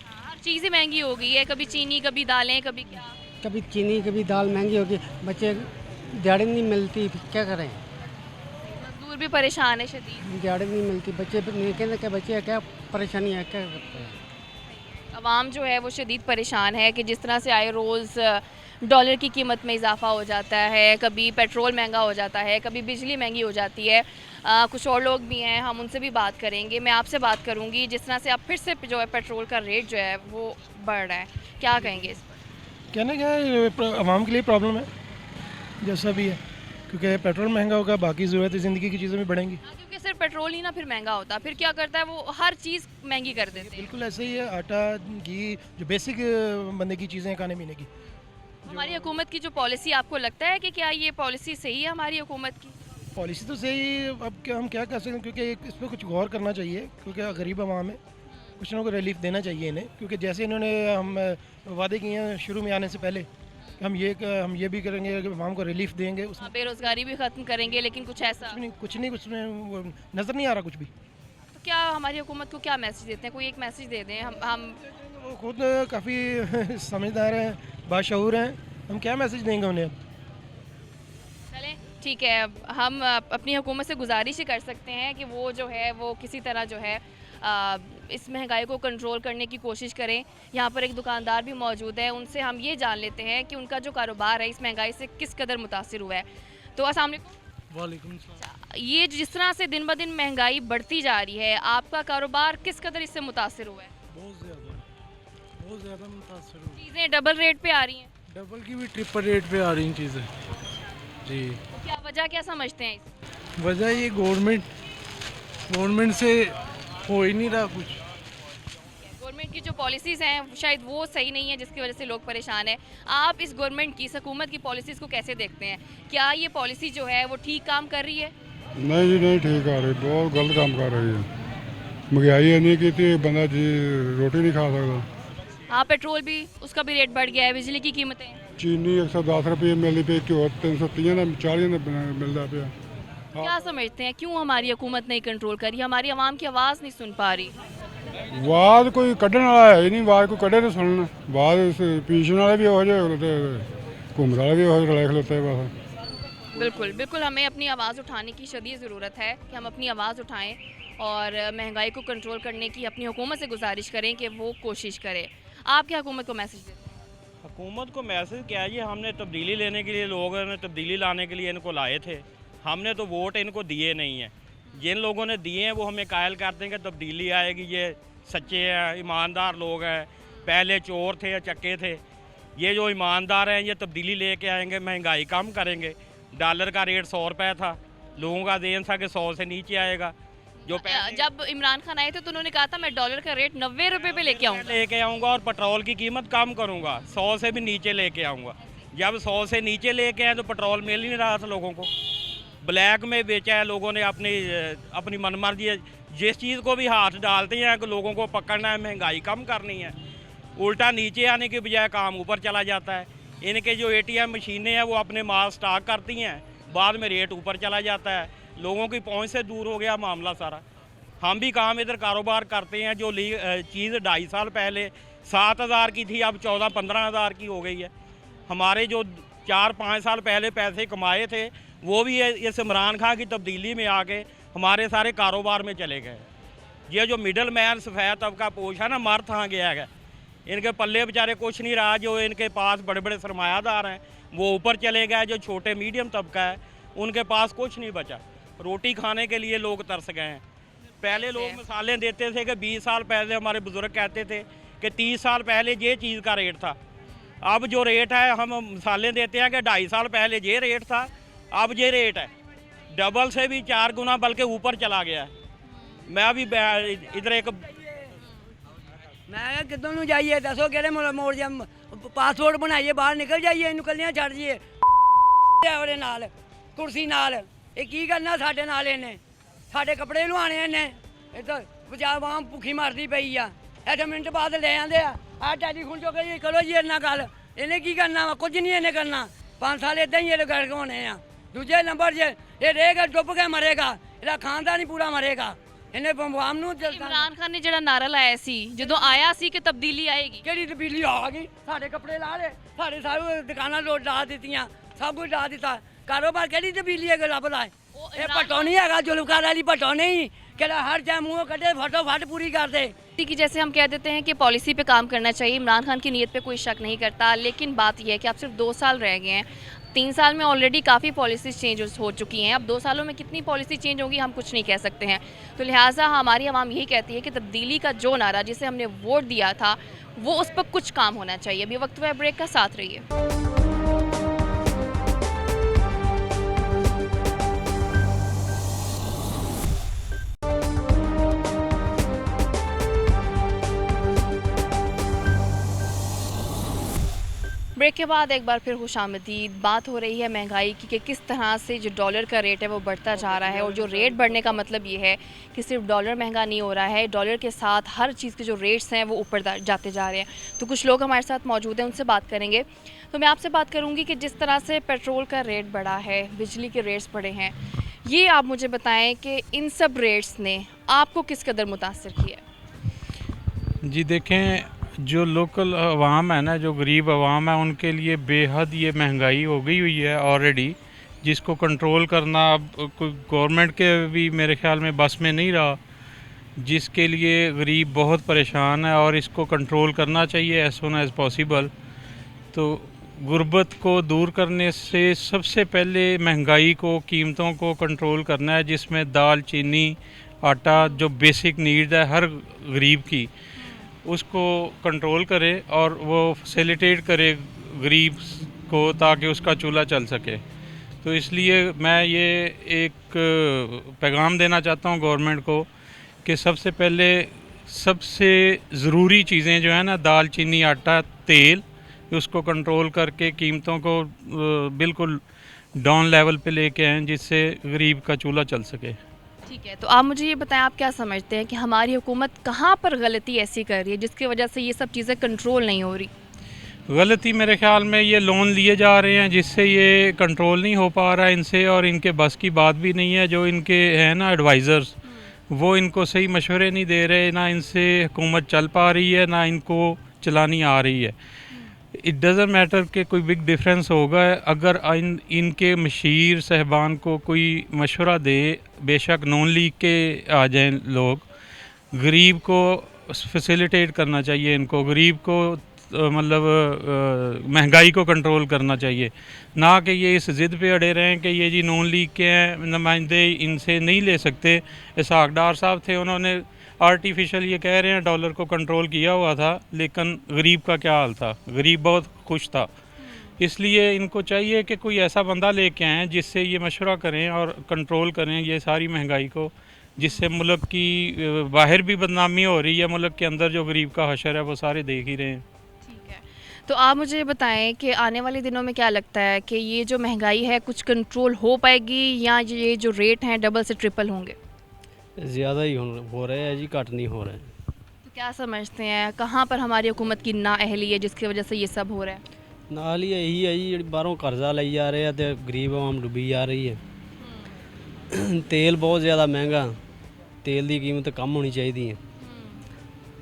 Speaker 1: हर चीज़ ही महंगी हो गई है, कभी चीनी, कभी दालें, कभी क्या।
Speaker 10: कभी चीनी कभी दाल महंगी होगी, बच्चे दिहाड़ी नहीं मिलती, क्या करें?
Speaker 1: मजदूर भी परेशान है शदीद।
Speaker 10: दिहाड़ी नहीं मिलती, बच्चे कहते कि बच्चे क्या परेशानी है, क्या करते हैं?
Speaker 1: अवाम जो है वो शदीद परेशान है कि जिस तरह से आए रोज़ डॉलर की कीमत में इजाफा हो जाता है, कभी पेट्रोल महंगा हो जाता है, कभी बिजली महंगी हो जाती है। कुछ और लोग भी हैं, हम उनसे भी बात करेंगे। मैं आपसे बात करूंगी, जिस तरह से अब फिर से जो है पेट्रोल का रेट जो है वो बढ़ रहा है, क्या कहेंगे इस पर?
Speaker 4: कहना क्या है, आवाम के लिए प्रॉब्लम है जैसा भी है, क्योंकि पेट्रोल महंगा होगा, बाकी ज़रूरत ज़िंदगी की चीज़ें भी बढ़ेंगी।
Speaker 1: क्योंकि सिर्फ पेट्रोल ही ना फिर महंगा होता, फिर क्या करता है वो हर चीज़ महंगी कर देते हैं।
Speaker 4: बिल्कुल ऐसे ही है, आटा, घी, जो बेसिक बंदे की चीज़ें खाने पीने की।
Speaker 1: हमारी हुकूमत की जो पॉलिसी, आपको लगता है कि क्या ये पॉलिसी सही है हमारी हुकूमत की?
Speaker 4: पॉलिसी तो सही, अब क्या हम क्या कर सकते हैं, क्योंकि इस पर कुछ गौर करना चाहिए, क्योंकि गरीब आवाम है, कुछ ना कुछ रिलीफ देना चाहिए इन्हें, क्योंकि जैसे इन्होंने हम वादे किए हैं शुरू में आने से पहले, हम ये भी करेंगे कि आवाम को रिलीफ देंगे, उसमें
Speaker 1: बेरोजगारी भी ख़त्म करेंगे, लेकिन कुछ ऐसा
Speaker 4: कुछ नहीं वो नज़र नहीं आ रहा कुछ भी।
Speaker 1: तो क्या हमारी हुकूमत को क्या मैसेज देते हैं? कोई एक मैसेज दे दें। हम
Speaker 4: वो खुद काफ़ी समझदार हैं, बाशऊर हैं, हम क्या मैसेज देंगे उन्हें?
Speaker 1: चलें, ठीक है, हम अपनी हुकूमत से गुजारिश ही कर सकते हैं कि वो जो है वो किसी तरह जो है इस महंगाई को कंट्रोल करने की कोशिश करें। यहाँ पर एक दुकानदार भी मौजूद है, उनसे हम ये जान लेते हैं कि उनका जो कारोबार है इस महंगाई से किस कदर मुतासिर हुआ है। तो अस्सलाम वालेकुम।
Speaker 4: वालेकुम सलाम।
Speaker 1: ये जिस तरह से दिन ब दिन महंगाई बढ़ती जा रही है, आपका कारोबार किस कदर इससे मुतासिर हुआ है?
Speaker 6: बहुत ज़्यादा मुतासर हुई।
Speaker 1: चीज़ें डबल रेट पे आ रही हैं,
Speaker 6: डबल की भी ट्रिपल रेट पे आ रही चीज़ें जी।
Speaker 1: तो क्या वजह क्या समझते हैं इस?
Speaker 6: वजह ये गवर्नमेंट से हो ही नहीं रहा कुछ।
Speaker 1: गवर्नमेंट की जो पॉलिसीज़ हैं शायद वो सही नहीं है, जिसकी वजह से लोग परेशान हैं। आप इस गवर्नमेंट की, इस हुकूमत की पॉलिसीज़ को कैसे देखते हैं? क्या ये पॉलिसी जो है वो ठीक काम कर रही है?
Speaker 11: नहीं जी, नहीं ठीक आ रही, बहुत गलत काम कर रही है। महंगाई नहीं की थी, बंदा जी रोटी नहीं खा सकता।
Speaker 1: हाँ, पेट्रोल भी, उसका भी रेट बढ़ गया है, बिजली की कीमतें।
Speaker 11: चीनी 110 रुपये मिलती पे, घ्यो 330 मिलता पे।
Speaker 1: क्या समझते हैं क्यों हमारी हुकूमत नहीं कंट्रोल करी, हमारी आवाम की आवाज़ नहीं सुन पा रही?
Speaker 11: आवाज़ कोई कढ़न वाला है ही नहीं, आवाज़ कोई कढ़े तो सुनना। आवाज़ पीछने वाले भी हो जाए, घूमने वाले भी हो रले खलोते बस।
Speaker 1: बिल्कुल बिल्कुल, हमें अपनी आवाज़ उठाने की शदीद ज़रूरत है कि हम अपनी आवाज़ उठाएं और महंगाई को कंट्रोल करने की अपनी हुकूमत से गुजारिश करें कि वो कोशिश करे। आप क्या हुकूमत को मैसेज देते हैं?
Speaker 12: हुकूमत को मैसेज क्या है, ये हमने तब्दीली लेने के लिए, लोगों ने तब्दीली लाने के लिए इनको लाए थे, हमने तो वोट इनको दिए नहीं हैं। जिन लोगों ने दिए हैं वो हमें कायल करते हैं कि तब्दीली आएगी, ये सच्चे हैं, ईमानदार लोग हैं, पहले चोर थे या चक्के थे, ये जो ईमानदार हैं ये तब्दीली लेके आएंगे, महंगाई कम करेंगे। डॉलर का रेट 100 रुपये था, लोगों का देन था कि 100 से नीचे आएगा। जो
Speaker 1: जब इमरान खान आए थे तो उन्होंने कहा था मैं डॉलर का रेट 90 रुपये पे लेके
Speaker 12: आऊँगा और पेट्रोल की कीमत कम करूँगा, 100 से भी नीचे लेके आऊँगा। जब 100 से नीचे लेके आए तो पेट्रोल मिल ही नहीं रहा था लोगों को, ब्लैक में बेचा है लोगों ने अपनी मनमर्जी। जिस चीज़ को भी हाथ डालते हैं कि लोगों को पकड़ना है, महंगाई कम करनी है, उल्टा नीचे आने के बजाय काम ऊपर चला जाता है। इनके जो ATM मशीनें हैं वो अपने माल स्टॉक करती हैं, बाद में रेट ऊपर चला जाता है, लोगों की पहुंच से दूर हो गया मामला सारा। हम भी काम इधर कारोबार करते हैं, जो चीज़ 2.5 साल पहले 7,000 की थी अब 14-15,000 की हो गई है। हमारे जो 4-5 साल पहले पैसे कमाए थे वो भी इस इमरान खान की तब्दीली में आके हमारे सारे कारोबार में चले गए। ये जो मिडल मैन सफ़ेद तबका पोश है ना, मर था गया है, इनके पल्ले बेचारे कुछ नहीं रहा। जो इनके पास बड़े बड़े सरमायादार हैं वो ऊपर चले गए, जो छोटे मीडियम तबका है उनके पास कुछ नहीं बचा। रोटी खाने के लिए लोग तरस गए हैं। पहले लोग मिसालें देते थे कि 20 साल पहले हमारे बुज़ुर्ग कहते थे कि 30 साल पहले ये चीज़ का रेट था। अब जो रेट है हम मिसालें देते हैं कि 2.5 साल पहले ये रेट था, अब ये रेट है डबल से भी 4 गुना बल्कि ऊपर चला गया है। मैं अभी इधर एक
Speaker 13: मैं कितों ਨੂੰ ਜਾਈਏ ਦੱਸੋ ਕਿਹੜੇ ਮੋੜ ਜਾਂ ਪਾਸਪੋਰਟ ਬਣਾਈਏ ਬਾਹਰ ਨਿਕਲ ਜਾਈਏ ਇਹਨੂੰ ਕੱਲਿਆਂ ਛੱਡ ਜੀਏ ਉਹਦੇ ਨਾਲ ਕੁਰਸੀ ਨਾਲ ਇਹ ਕੀ ਕਰਨਾ ਸਾਡੇ ਨਾਲ ਇਹਨੇ ਸਾਡੇ ਕੱਪੜੇ ਲੁਹਾਣੇ ਇਹਨੇ ਇਹ ਤਾਂ ਆਵਾਮ ਭੁੱਖੀ ਮਰਦੀ ਪਈ ਆ ਇੱਥੇ ਮਿੰਟ ਬਾਅਦ ਲੈ ਆਂਦੇ ਆ ਟੈਲੀਫੋਨ ਚੋਂ ਕਹੀ ਕਰੋ ਜੀ ਇਹਨਾਂ ਗੱਲ ਇਹਨੇ ਕੀ ਕਰਨਾ ਵਾ ਕੁਝ ਨਹੀਂ ਇਹਨੇ ਕਰਨਾ 5 ਸਾਲ ਇਦਾਂ ਹੀ ਇਹ ਗੜ ਹੋਣੇ ਆ ਦੂਜੇ ਨੰਬਰ 'ਚ ਇਹ ਰਹੇਗਾ ਡੁੱਬ ਕੇ ਮਰੇਗਾ ਇਹਦਾ ਖਾਨਦਾਨ ਹੀ ਪੂਰਾ ਮਰੇਗਾ।
Speaker 1: इमरान खान ने ਜਿਹੜਾ ਨਾਰਾ ਲਾਇਆ ਸੀ ਜਦੋਂ ਆਇਆ ਸੀ ਕਿ ਤਬਦੀਲੀ ਆਏਗੀ,
Speaker 13: ਕਿਹੜੀ ਤਬਦੀਲੀ ਆ ਗਈ? ਸਾਡੇ ਕੱਪੜੇ ਲਾ ਲਏ, ਸਾਡੇ ਸਾਰੇ ਦੁਕਾਨਾਂ ਲੋਟ ਲਾ ਦਿੱਤੀਆਂ, ਸਭ ਕੁਝ ਲਾ ਦਿੱਤਾ। ਕਾਰੋਬਾਰ ਕਿਹੜੀ ਤਬਦੀਲੀ ਹੈ ਰੱਬ ਦਾ? ਇਹ ਭੱਟੋ नहीं हैगा जुल्फकार वाली भट्टो नहीं कि हर टाइम मुँह कटे फटोफट पूरी कर दे।
Speaker 1: कि जैसे हम कह देते हैं कि पॉलिसी पे काम करना चाहिए, इमरान खान की नीयत पे कोई शक नहीं करता, लेकिन बात यह है कि आप सिर्फ 2 साल रह गए हैं। 3 साल में ऑलरेडी काफ़ी पॉलिसीज़ चेंज हो चुकी हैं, अब 2 सालों में कितनी पॉलिसी चेंज होगी हम कुछ नहीं कह सकते हैं। तो लिहाजा हमारी आवाम यही कहती है कि तब्दीली का जो नारा जिसे हमने वोट दिया था वो उस पर कुछ काम होना चाहिए। अभी वक्त हुआ है ब्रेक का, साथ रहिए। ब्रेक के बाद एक बार फिर खुशामदीद। बात हो रही है महंगाई की कि किस तरह से जो डॉलर का रेट है वो बढ़ता जा रहा है, और जो रेट बढ़ने का मतलब ये है कि सिर्फ डॉलर महंगा नहीं हो रहा है, डॉलर के साथ हर चीज़ के जो रेट्स हैं वो ऊपर जाते जा रहे हैं। तो कुछ लोग हमारे साथ मौजूद हैं, उनसे बात करेंगे। तो मैं आपसे बात करूँगी कि जिस तरह से पेट्रोल का रेट बढ़ा है, बिजली के रेट्स बढ़े हैं, ये आप मुझे बताएँ कि इन सब रेट्स ने आपको किस कदर मुतासर किया?
Speaker 3: जी देखें, जो लोकल अवाम है ना, जो गरीब अवाम है, उनके लिए बेहद ये महंगाई हो गई हुई है ऑलरेडी, जिसको कंट्रोल करना अब कोई गवर्नमेंट के भी मेरे ख्याल में बस में नहीं रहा, जिसके लिए गरीब बहुत परेशान है और इसको कंट्रोल करना चाहिए एज सून एज़ पॉसिबल। तो गुर्बत को दूर करने से सबसे पहले महंगाई को, कीमतों को कंट्रोल करना है, जिसमें दाल, चीनी, आटा, जो बेसिक नीड है हर गरीब की, उसको कंट्रोल करे और वो फैसिलिटेट करे गरीब को, ताकि उसका चूल्हा चल सके। तो इसलिए मैं ये एक पैगाम देना चाहता हूँ गवर्नमेंट को कि सबसे पहले सबसे ज़रूरी चीज़ें जो है ना, दाल, चीनी, आटा, तेल, उसको कंट्रोल करके कीमतों को बिल्कुल डाउन लेवल पे लेके आएँ, जिससे गरीब का चूल्हा चल सके।
Speaker 1: ठीक है, तो आप मुझे ये बताएं, आप क्या समझते हैं कि हमारी हुकूमत कहाँ पर गलती ऐसी कर रही है जिसकी वजह से ये सब चीज़ें कंट्रोल नहीं हो रही?
Speaker 3: गलती मेरे ख्याल में ये लोन लिए जा रहे हैं, जिससे ये कंट्रोल नहीं हो पा रहा है इनसे, और इनके बस की बात भी नहीं है। जो इनके हैं ना एडवाइज़र्स, वो इनको सही मशवरे नहीं दे रहे, ना इनसे हुकूमत चल पा रही है, ना इनको चलानी आ रही है। इट डज़न्ट मैटर कि कोई बिग डिफरेंस होगा, अगर इनके मशीर साहबान को कोई मशवरा दे, बेशक नॉन लीग के आ जाएं लोग, गरीब को फैसिलिटेट करना चाहिए, इनको गरीब को मतलब महंगाई को कंट्रोल करना चाहिए, ना कि ये इस ज़िद पे अड़े रहें कि ये जी नॉन लीग के हैं नुमाइंदे, इनसे नहीं ले सकते। इसहाक डार साहब थे, उन्होंने आर्टिफिशियल ये कह रहे हैं डॉलर को कंट्रोल किया हुआ था, लेकिन गरीब का क्या हाल था? गरीब बहुत खुश था। इसलिए इनको चाहिए कि कोई ऐसा बंदा लेके आएँ जिससे ये मशवरा करें और कंट्रोल करें ये सारी महंगाई को, जिससे मुल्क की बाहर भी बदनामी हो रही है, मुल्क के अंदर जो गरीब का हशर है वो सारे देख ही रहे हैं।
Speaker 1: ठीक है, तो आप मुझे बताएं कि आने वाले दिनों में क्या लगता है कि ये जो महंगाई है कुछ कंट्रोल हो पाएगी, या ये जो रेट हैं डबल से ट्रिपल होंगे?
Speaker 14: ज़्यादा ही हो रहे हैं जी, घट नहीं हो रहे हैं।
Speaker 1: तो क्या समझते हैं कहाँ पर हमारी हुकूमत की नाअहली है जिसकी वजह से ये सब हो रहा है?
Speaker 14: नाअहली यही है जी, बाहरों कर्जा लाई जा रहे हैं तो गरीब आवाम डुबी जा रही है। तेल बहुत ज़्यादा महंगा, तेल की कीमत कम होनी चाहिए,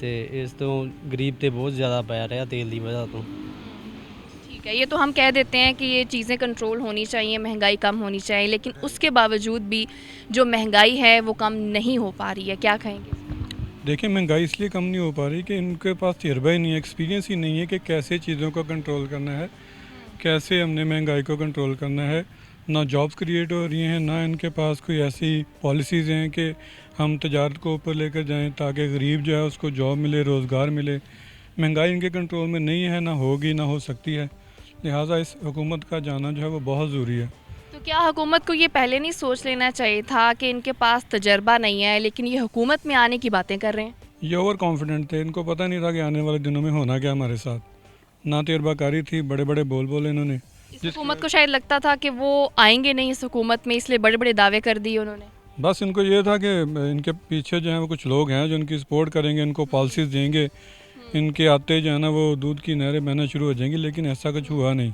Speaker 14: तो इस तो गरीब तो बहुत ज़्यादा पै रहा तेल की वजह तो।
Speaker 1: ठीक है, ये तो हम कह देते हैं कि ये चीज़ें कंट्रोल होनी चाहिए, महंगाई कम होनी चाहिए, लेकिन उसके बावजूद भी जो महंगाई है वो कम नहीं हो पा रही है, क्या कहेंगे?
Speaker 4: देखिए, महंगाई इसलिए कम नहीं हो पा रही कि इनके पास तजर्बा ही नहीं है, एक्सपीरियंस ही नहीं है कि कैसे चीज़ों को कंट्रोल करना है, कैसे हमने महंगाई को कंट्रोल करना है। ना जॉब्स क्रिएट हो रही हैं, ना इनके पास कोई ऐसी पॉलिसीज़ हैं कि हम तजारत को ऊपर लेकर जाएं ताकि गरीब जो है उसको जॉब मिले, रोज़गार मिले। महंगाई इनके कंट्रोल में नहीं है, ना होगी, ना हो सकती है। लिहाजा इस हुकूमत का जाना जो है वो बहुत ज़रूरी है।
Speaker 1: तो क्या हुकूमत को ये पहले नहीं सोच लेना चाहिए था कि इनके पास तजर्बा नहीं है, लेकिन ये हुकूमत में आने की बातें कर रहे हैं?
Speaker 4: ये ओवर कॉन्फिडेंट थे, इनको पता नहीं था कि आने वाले दिनों में होना क्या हमारे साथ। ना तजर्बाकारी थी, बड़े बड़े बोल बोले इन्होंने।
Speaker 1: इस हुकूमत को शायद लगता था कि वो आएंगे नहीं इस हुकूमत में, इसलिए बड़े बड़े दावे कर दिए उन्होंने।
Speaker 4: बस इनको ये था कि इनके पीछे जो है वो कुछ लोग हैं जो इनकी सपोर्ट करेंगे, इनको पॉलिसीज़ देंगे, इनके आते जो है ना वो दूध की नहरें बहना शुरू हो जाएंगी, लेकिन ऐसा कुछ हुआ नहीं।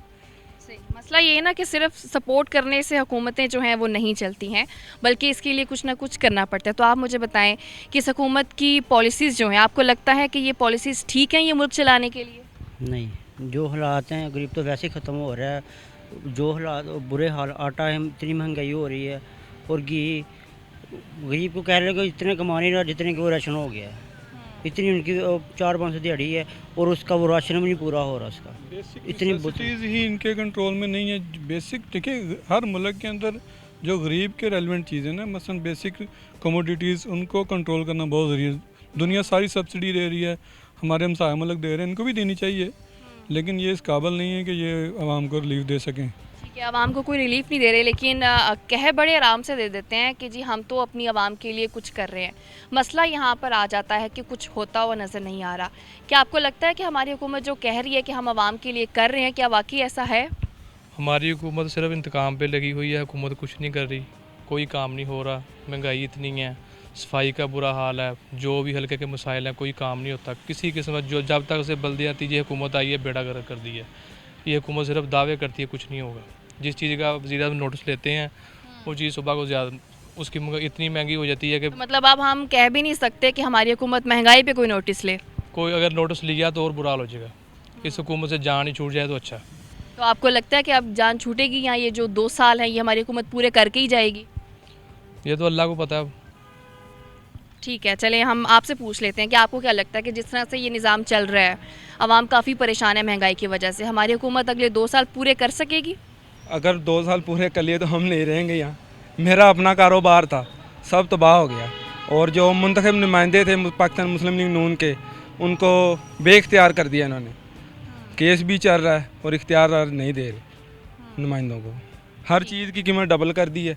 Speaker 1: मसला ये है ना कि सिर्फ सपोर्ट करने से हुकूमतें जो हैं वो नहीं चलती हैं, बल्कि इसके लिए कुछ ना कुछ करना पड़ता है। तो आप मुझे बताएं कि इस हुकूमत की पॉलिसीज़ जो हैं, आपको लगता है कि ये पॉलिसीज़ ठीक हैं ये मुल्क चलाने के लिए?
Speaker 5: नहीं, जो हालात हैं, गरीब तो वैसे ही ख़त्म हो रहा है। जो हालात बुरे हाल, आटा है, इतनी महंगाई हो रही है,
Speaker 10: और घी गरीब को कह रहे हैं कि इतने कमा नहीं रहा जितने की वो राशन हो गया है। इतनी उनकी 4-5 दिहाड़ी है और उसका वो राशन भी नहीं पूरा हो रहा उसका। इतनी
Speaker 4: चीज़ ही इनके कंट्रोल में नहीं है। बेसिक देखिए, हर मुल्क के अंदर जो गरीब के रेलिवेंट चीज़ें ना, मसलन बेसिक कमोडिटीज़, उनको कंट्रोल करना बहुत ज़रूरी है। दुनिया सारी सब्सिडी दे रही है, हमारे हमसाया मुल्क दे रहे हैं, इनको भी देनी चाहिए, लेकिन ये इस काबिल नहीं है कि ये आवाम को रिलीफ दे सकें।
Speaker 1: ठीक है, आवाम को कोई रिलीफ नहीं दे रहे, लेकिन कह बड़े आराम से दे देते हैं कि जी हम तो अपनी आवाम के लिए कुछ कर रहे हैं। मसला यहाँ पर आ जाता है कि कुछ होता हुआ नज़र नहीं आ रहा। क्या आपको लगता है कि हमारी हुकूमत जो कह रही है कि हम आवाम के लिए कर रहे हैं, क्या वाकई ऐसा है?
Speaker 3: हमारी हुकूमत सिर्फ इंतकाम पे लगी हुई है, हुकूमत कुछ नहीं कर रही, कोई काम नहीं हो रहा, महंगाई इतनी है, सफाई का बुरा हाल है, जो भी हल्के के मसाइल हैं कोई काम नहीं होता किसी किस्म। जो जब तक से बल्दियाती ये हुकूमत आई है बेड़ा गर्क कर दी है। ये हुकूमत सिर्फ दावे करती है, कुछ नहीं होगा। जिस चीज़ का वज़ीर आज़म नोटिस लेते हैं वो चीज़ सुबह को ज़्यादा उसकी इतनी महंगी हो जाती है कि
Speaker 1: तो मतलब अब हम कह भी नहीं सकते कि हमारी हुकूमत महंगाई पे कोई नोटिस ले।
Speaker 3: कोई अगर नोटिस लिया तो और बुरा हाल हो जाएगा। इस हुकूमत से जान ही छूट जाए तो अच्छा।
Speaker 1: तो आपको लगता है कि अब जान छूटेगी या ये जो 2 साल हैं ये हमारी हुकूमत पूरे करके ही जाएगी?
Speaker 3: ये तो अल्लाह को पता है।
Speaker 1: ठीक है, चलें हम आपसे पूछ लेते हैं कि आपको क्या लगता है कि जिस तरह से ये निज़ाम चल रहा है, आवाम काफ़ी परेशान है महंगाई की वजह से, हमारी हुकूमत अगले 2 साल पूरे कर सकेगी?
Speaker 15: अगर 2 साल पूरे कर लिए तो हम नहीं रहेंगे यहाँ। मेरा अपना कारोबार था, सब तबाह हो गया। और जो मुंतखब नुमाइंदे थे पाकिस्तान मुस्लिम लीग नून के, उनको बेख्तियार कर दिया इन्होंने। केस भी चल रहा है और इख्तियार नहीं दे रहे नुमाइंदों को। हर चीज़ की कीमत डबल कर दी है।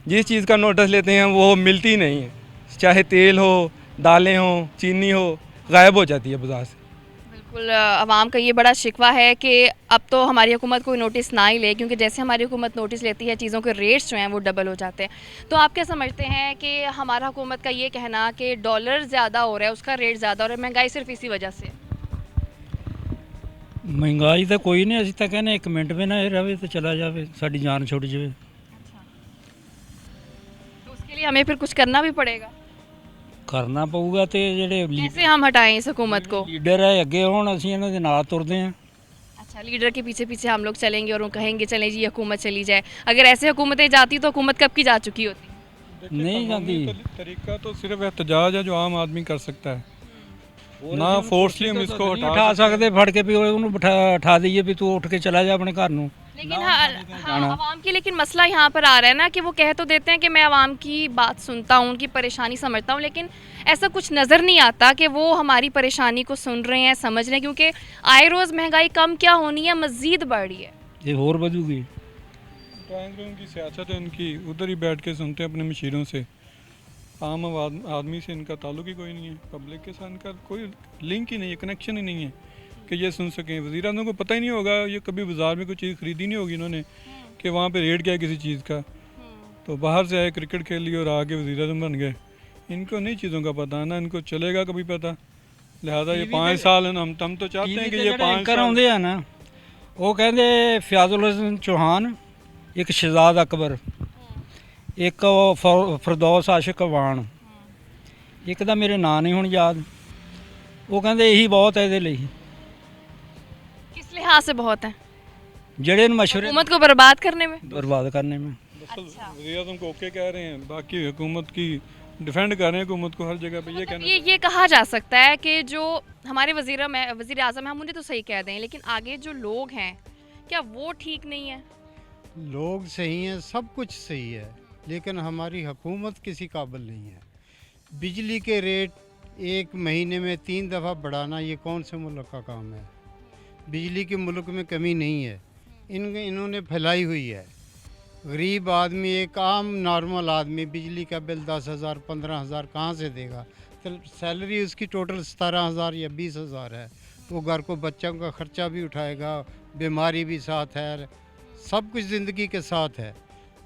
Speaker 15: जिस चीज़ का नोटिस लेते हैं वो मिलती नहीं है, चाहे तेल हो, दालें हो, चीनी हो, गायब हो जाती है बाजार से।
Speaker 1: बिल्कुल, आवाम का ये बड़ा शिकवा है कि अब तो हमारी हुकूमत कोई नोटिस ना ही ले, क्योंकि जैसे हमारी हुकूमत नोटिस लेती है चीज़ों के रेट्स जो हैं वो डबल हो जाते हैं। तो आप क्या समझते हैं कि हमारा हुकूमत का ये कहना कि डॉलर ज़्यादा हो रहा है, उसका रेट ज़्यादा हो रहा है, महंगाई सिर्फ इसी वजह से?
Speaker 10: महंगाई तो कोई नहीं, अभी तक कहने 1 मिनट में ना रहे तो चला जाए, साड़ी जान छुट जाए।
Speaker 1: तो उसके लिए हमें फिर कुछ करना भी पड़ेगा।
Speaker 10: करना पऊगा तो ਜਿਹੜੇ
Speaker 1: कैसे हम हटाएं इस हुकूमत को?
Speaker 10: लीडर है अगे होण ਅਸੀਂ ਇਹਨਾਂ ਦੇ ਨਾਲ ਤੁਰਦੇ ਹਾਂ।
Speaker 1: अच्छा, लीडर के पीछे पीछे हम लोग चलेंगे और वो कहेंगे चलें जी हुकूमत चली जाए। अगर ऐसे हुकूमतें जाती तो हुकूमत कब की जा चुकी होती?
Speaker 10: नहीं जाती।
Speaker 4: तरीका तो सिर्फ एहतजाज है जो आम आदमी कर सकता है, ना फोर्सली हम इसको
Speaker 10: उठा सकते फड़ के भी ਉਹਨੂੰ उठा दईए भी तू उठ के चला जा अपने घर ਨੂੰ।
Speaker 1: लेकिन हाँ, आवाम की लेकिन मसला यहाँ पर आ रहा है ना कि वो कह तो देते हैं कि मैं आवाम की बात सुनता हूँ, उनकी परेशानी समझता हूँ, लेकिन ऐसा कुछ नज़र नहीं आता कि वो हमारी परेशानी को सुन रहे हैं, समझ रहे हैं, क्योंकि आए रोज़ महंगाई कम क्या होनी है, मज़ीद बढ़ रही है।
Speaker 10: ये और बढ़ूगी।
Speaker 4: ड्राइंग रूम की सियासत है इनकी, उधर ही बैठ के सुनते हैं अपने मशीरों से। आम आदमी से इनका ताल्लुक ही कोई नहीं है, पब्लिक के साथ इनका कोई लिंक ही नहीं है, कनेक्शन ही नहीं है कि ये सुन सकें। वज़ीर आज़म को पता ही नहीं होगा, ये कभी बाज़ार में कोई चीज़ ख़रीदी नहीं होगी इन्होंने कि वहाँ पे रेट क्या है किसी चीज़ का। तो बाहर से आए, क्रिकेट खेल लिए और आके वज़ीर आज़म बन गए। इनको नहीं चीज़ों का पता, ना इनको चलेगा कभी पता। लिहाजा ये 5 साल है ना, हम तो चाहते हैं कि ये 5 साल
Speaker 10: आउंदे हैं ना, वो कहते फ़याज़ुल हसन चौहान, एक शहजाद अकबर, एक फरदौस आशिक अवान, एक दा मेरे ਨਾਂ नहीं हुण याद। वो कहते यही बहुत है ਇਹਦੇ ਲਈ।
Speaker 1: किस लिहाज से बहुत है?
Speaker 10: ਜਿਹੜੇ ਨੂੰ मशवरे
Speaker 1: हुकूमत को बर्बाद करने में?
Speaker 10: बर्बाद करने में।
Speaker 4: वज़ीर आज़म को ओके कह रहे हैं, बाकी हुकूमत की डिफेंड कर रहे हैं हुकूमत को हर जगह पे। ये कहना
Speaker 1: ये कहा जा सकता है कि जो हमारे वज़ीर आज़म हैं हम उन्हें तो सही कह दें, लेकिन आगे जो लोग हैं क्या वो ठीक नहीं है?
Speaker 16: लोग सही हैं, सब कुछ सही है, लेकिन हमारी हुकूमत किसी काबिल नहीं है। बिजली के रेट 1 महीने में 3 दफ़ा बढ़ाना ये कौन से मुल्क का काम है? बिजली के मुल्क में कमी नहीं है, इन्होंने फैलाई हुई है। गरीब आदमी, एक आम नॉर्मल आदमी बिजली का बिल 10,000 15,000 कहाँ से देगा? तो सैलरी उसकी टोटल 17,000 या 20,000 है। वो घर को बच्चों का ख़र्चा भी उठाएगा, बीमारी भी साथ है, सब कुछ ज़िंदगी के साथ है।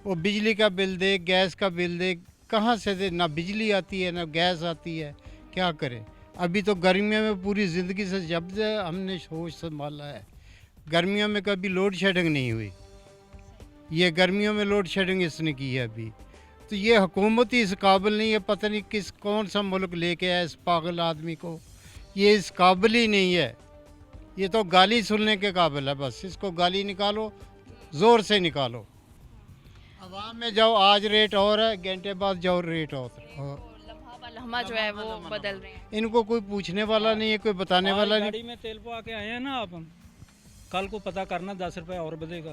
Speaker 16: वो बिजली का बिल दे, गैस का बिल दे, कहाँ से दे? ना बिजली आती है ना गैस आती है, क्या करें? अभी तो गर्मियों में पूरी ज़िंदगी से जब से हमने होश संभाला है, गर्मियों में कभी लोड शेडिंग नहीं हुई। ये गर्मियों में लोड शेडिंग इसने की है अभी। तो ये हुकूमत ही इस काबिल नहीं है, पता नहीं कौन सा मुल्क लेके आया इस पागल आदमी को। ये इस काबिल ही नहीं है, ये तो गाली सुनने के काबिल है। बस इसको गाली निकालो, ज़ोर से निकालो। हवा में जाओ आज रेट और है, घंटे बाद जाओ रेट और
Speaker 1: लम्हा जो है वो बदल रहे हैं।
Speaker 16: इनको कोई पूछने वाला नहीं है, कोई बताने वाला नहीं।
Speaker 10: गाड़ी में तेल पवा के आए हैं ना आप, कल को पता करना 10 रुपए और बढ़ेगा।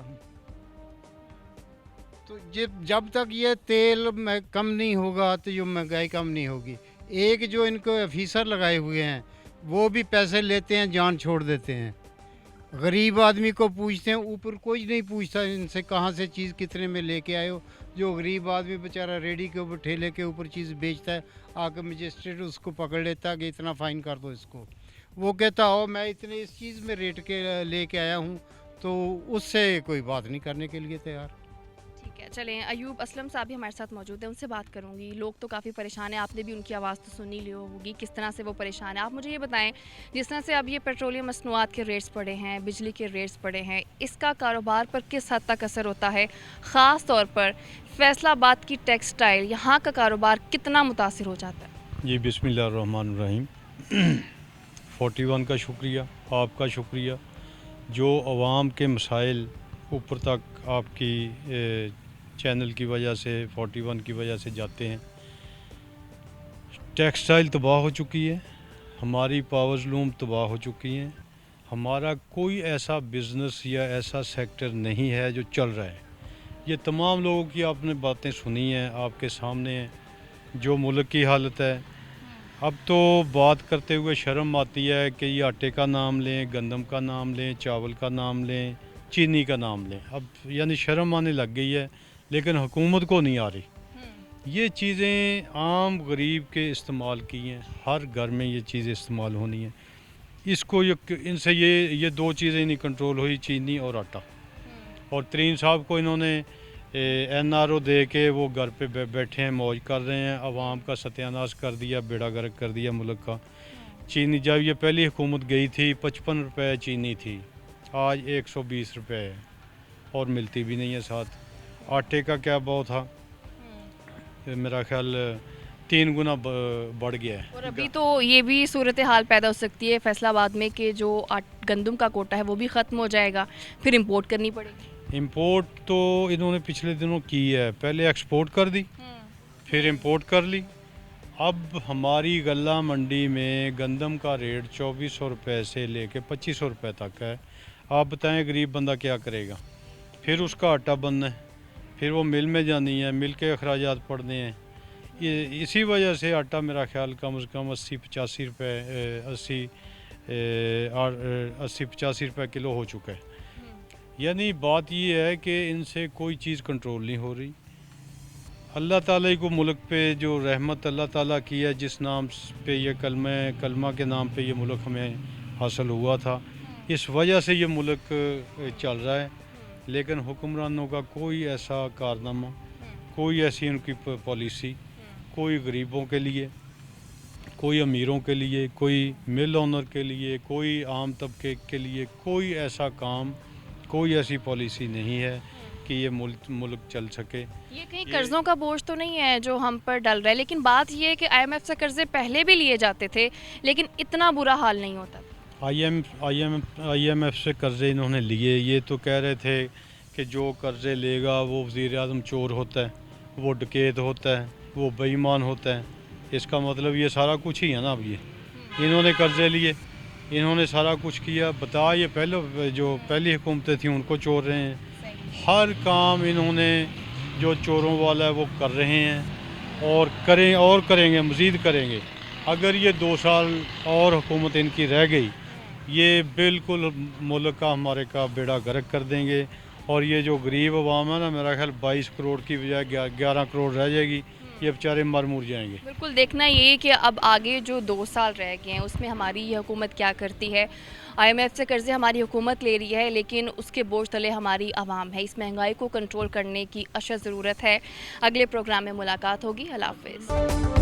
Speaker 16: तो जब तक ये तेल में कम नहीं होगा तो ये महंगाई कम नहीं होगी। एक जो इनको ऑफिसर लगाए हुए हैं वो भी पैसे लेते हैं, जान छोड़ देते हैं। गरीब आदमी को पूछते हैं, ऊपर कोई नहीं पूछता इनसे कहाँ से चीज़ कितने में लेके आए हो। जो गरीब आदमी बेचारा रेडी के ऊपर ठेले के ऊपर चीज़ बेचता है, आकर मजिस्ट्रेट उसको पकड़ लेता है कि इतना फ़ाइन कर दो इसको। वो कहता हो मैं इतने इस चीज़ में रेट के लेके आया हूँ, तो उससे कोई बात नहीं करने के लिए तैयार।
Speaker 1: ठीक है, चलें, अयूब असलम साहब भी हमारे साथ मौजूद हैं, उनसे बात करूंगी। लोग तो काफ़ी परेशान हैं, आपने भी उनकी आवाज़ तो सुनी ली होगी किस तरह से वो परेशान है। आप मुझे ये बताएं, जिस तरह से अब ये पेट्रोलियम मसनूआत के रेट्स बढ़े हैं, बिजली के रेट्स बढ़े हैं, इसका कारोबार पर किस हद तक असर होता है? ख़ास तौर पर फैसलाबाद की टेक्सटाइल, यहाँ का कारोबार कितना मुतासिर हो जाता है?
Speaker 17: जी बिस्मिल्लाहिर्रहमानिर्रहीम। 41 का शुक्रिया, आपका शुक्रिया जो अवाम के मसाइल ऊपर तक आपकी चैनल की वजह से, 41 की वजह से जाते हैं। टेक्सटाइल तबाह हो चुकी है, हमारी पावर्स लूम तबाह हो चुकी हैं। हमारा कोई ऐसा बिज़नेस या ऐसा सेक्टर नहीं है जो चल रहा है। ये तमाम लोगों की आपने बातें सुनी हैं, आपके सामने हैं जो मुल्क की हालत है। अब तो बात करते हुए शर्म आती है कि ये आटे का नाम लें, गंदम का नाम लें, चावल का नाम लें, चीनी का नाम लें। अब यानी शर्म आने लग गई है, लेकिन हुकूमत को नहीं आ रही। ये चीज़ें आम गरीब के इस्तेमाल की हैं, हर घर में ये चीज़ें इस्तेमाल होनी हैं। इसको इनसे ये दो चीज़ें नहीं कंट्रोल हुई, चीनी और आटा। और तरीन साहब को इन्होंने NRO दे के वो घर पे बैठे हैं, मौज कर रहे हैं, आवाम का सत्यानाश कर दिया, बेड़ा गर्क कर दिया मुल्क का। चीनी जब ये पहली हुकूमत गई थी 55 रुपये चीनी थी, आज 120 रुपये है और मिलती भी नहीं है। साथ आटे का क्या भाव था, मेरा ख्याल 3 गुना बढ़ गया है।
Speaker 1: और अभी तो ये भी सूरत हाल पैदा हो सकती है फैसलाबाद में कि जो गंदम का कोटा है वो भी ख़त्म हो जाएगा, फिर इंपोर्ट करनी पड़ेगी।
Speaker 17: इंपोर्ट तो इन्होंने पिछले दिनों की है, पहले एक्सपोर्ट कर दी, फिर इंपोर्ट कर ली। अब हमारी गल्ला मंडी में गंदम का रेट 2400 रुपये से लेके 2500 रुपये तक है। आप बताएं गरीब बंदा क्या करेगा? फिर उसका आटा बनना है, फिर वो मिल में जानी है, मिल के अखराजात पड़ने हैं। ये इसी वजह से आटा मेरा ख्याल कम से कम 80-85 रुपये 80-85 रुपये किलो हो चुका है। यानी बात ये है कि इनसे कोई चीज़ कंट्रोल नहीं हो रही। अल्लाह ताला को मुल्क पे जो रहमत अल्लाह ताला की है, जिस नाम पे ये कलमा के नाम पे ये मुल्क हमें हासिल हुआ था, इस वजह से ये मुल्क चल रहा है। लेकिन हुक्मरानों का कोई ऐसा कारनामा, कोई ऐसी उनकी पॉलिसी, कोई गरीबों के लिए, कोई अमीरों के लिए, कोई मिल ओनर के लिए, कोई आम तबके के लिए कोई ऐसा काम, कोई ऐसी पॉलिसी नहीं है कि ये मुल्क चल सके।
Speaker 1: ये कहीं कर्ज़ों का बोझ तो नहीं है जो हम पर डल रहा है, लेकिन बात ये है कि IMF से कर्ज़े पहले भी लिए जाते थे, लेकिन इतना बुरा हाल नहीं होता।
Speaker 17: IMF से कर्ज़े इन्होंने लिए, ये तो कह रहे थे कि जो कर्ज़े लेगा वो वज़ीर-ए-आज़म चोर होता है, वो डकैत होता है, वो बेईमान होता है। इसका मतलब ये सारा कुछ ही है ना। अब ये इन्होंने कर्ज़े लिए, इन्होंने सारा कुछ किया। बता ये पहले जो पहली हुकूमतें थी उनको चोर रहे हैं। हर काम इन्होंने जो चोरों वाला है वो कर रहे हैं और करें और करेंगे, मज़ीद करेंगे। अगर ये 2 साल और हुकूमत इनकी रह गई, ये बिल्कुल मुल्क का हमारे का बेड़ा गर्क कर देंगे। और ये जो गरीब अवाम है ना, मेरा ख्याल 22 करोड़ की बजाय 11 करोड़ रह जाएगी। ये बेचारे मर मुर जाएंगे।
Speaker 1: बिल्कुल देखना ये कि अब आगे जो 2 साल रह गए हैं उसमें हमारी ये हुकूमत क्या करती है। IMF से कर्ज़े हमारी हुकूमत ले रही है, लेकिन उसके बोझ तले हमारी आवाम है। इस महंगाई को कंट्रोल करने की अशद ज़रूरत है। अगले प्रोग्राम में मुलाकात होगी। अल्लाह हाफ़िज़।